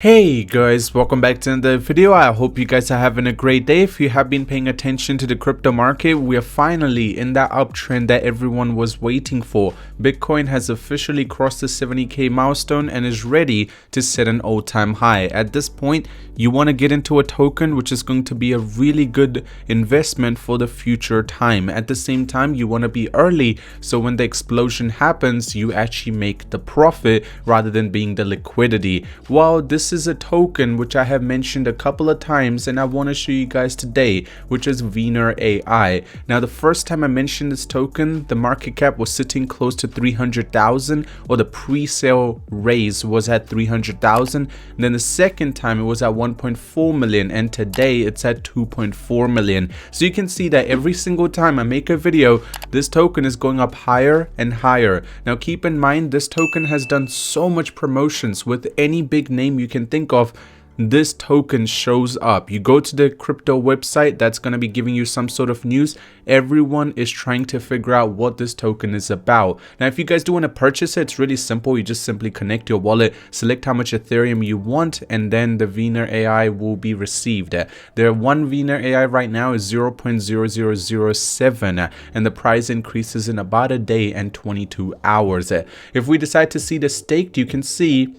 Hey guys, welcome back to another video. I hope you guys are having a great day. If you have been paying attention to the crypto market, we are finally in that uptrend that everyone was waiting for. Bitcoin has officially crossed the 70k milestone and is ready to set an all-time high. At this point, you want to get into a token which is going to be a really good investment for the future time. At the same time, you want to be early, so when the explosion happens, you actually make the profit rather than being the liquidity. While this is a token which I have mentioned a couple of times and I want to show you guys today, which is WeinerAL. Now, the first time I mentioned this token, the market cap was sitting close to 300,000, or the pre-sale raise was at 300,000. Then the second time it was at 1.4 million, and today it's at 2.4 million. So you can see that every single time I make a video, this token is going up higher and higher. Now keep in mind, this token has done so much promotions. With any big name you can think of, this token shows up. You go to the crypto website that's going to be giving you some sort of news. Everyone is trying to figure out what this token is about. Now, if you guys do want to purchase it, it's really simple. You just simply connect your wallet, select how much Ethereum you want, and then the WeinerAL will be received. Their one WeinerAL right now is 0.0007, and the price increases in about a day and 22 hours. If we decide to see the staked, you can see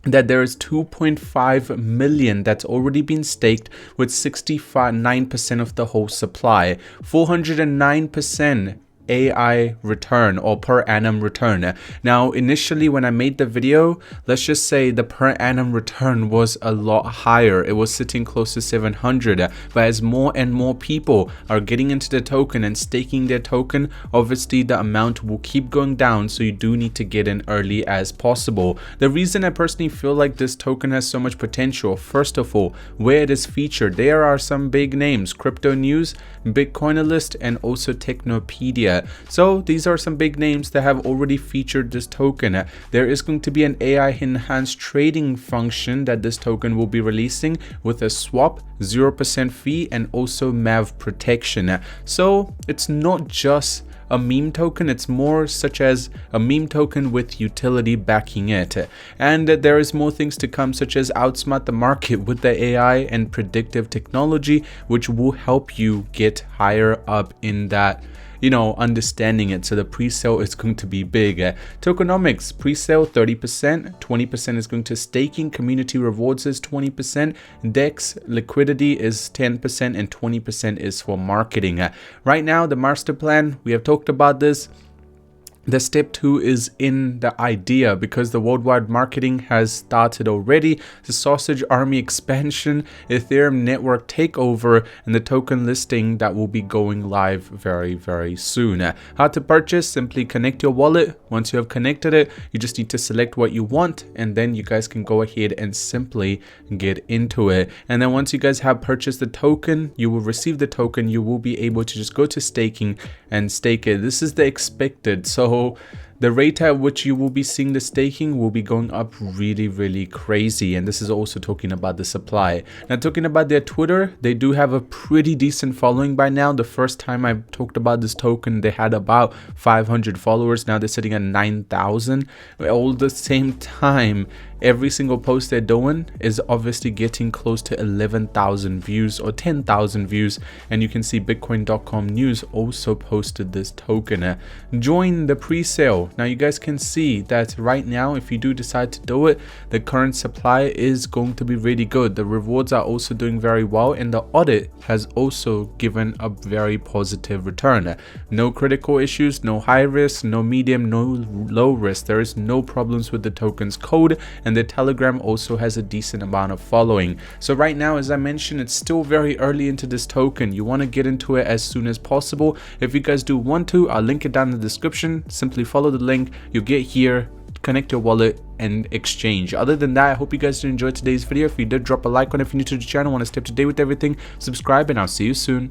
that there is 2.5 million that's already been staked, with 69% of the whole supply, 409% AI return, or per annum return. Now, initially when I made the video, let's just say the per annum return was a lot higher. It was sitting close to 700, but as more and more people are getting into the token and staking their token, obviously the amount will keep going down, so you do need to get in early as possible. The reason I personally feel like this token has so much potential, first of all, where it is featured, there are some big names: Crypto News, Bitcoinalist, and also Technopedia. So these are some big names that have already featured this token. There is going to be an AI enhanced trading function that this token will be releasing, with a swap, 0% fee, and also MAV protection. So it's not just a meme token, it's more such as a meme token with utility backing it. And there is more things to come, such as outsmart the market with the AI and predictive technology, which will help you get higher up in that, understanding it. So the pre-sale is going to be big. Tokenomics, pre-sale 30%, 20% is going to staking, community rewards is 20%, DEX liquidity is 10%, and 20% is for marketing. Right now, the master plan, we have talked about this. The step 2 is in the idea, because the worldwide marketing has started already. The sausage army expansion, Ethereum network takeover, and the token listing that will be going live very, very soon. How to purchase? Simply connect your wallet. Once you have connected it, you just need to select what you want, and then you guys can go ahead and simply get into it. And then once you guys have purchased the token, you will receive the token. You will be able to just go to staking and stake it. This is the expected. So the rate at which you will be seeing the staking will be going up really, really crazy. And this is also talking about the supply. Now, talking about their Twitter, they do have a pretty decent following by now. The first time I talked about this token, they had about 500 followers. Now they're sitting at 9,000. All the same time, every single post they're doing is obviously getting close to 11,000 views or 10,000 views. And you can see Bitcoin.com News also posted this token. Join the pre-sale. Now you guys can see that right now, if you do decide to do it, the current supply is going to be really good. The rewards are also doing very well, and the audit has also given a very positive return. No critical issues, no high risk, no medium, no low risk. There is no problems with the token's code, and the Telegram also has a decent amount of following. So right now, as I mentioned, it's still very early into this token. You want to get into it as soon as possible. If you guys do want to, I'll link it down in the description. Simply follow the link, you'll get here, connect your wallet, and exchange. Other than that, I hope you guys did enjoy today's video. If you did, drop a like on it. If you're new to the channel, want to stay up to date with everything, subscribe, and I'll see you soon.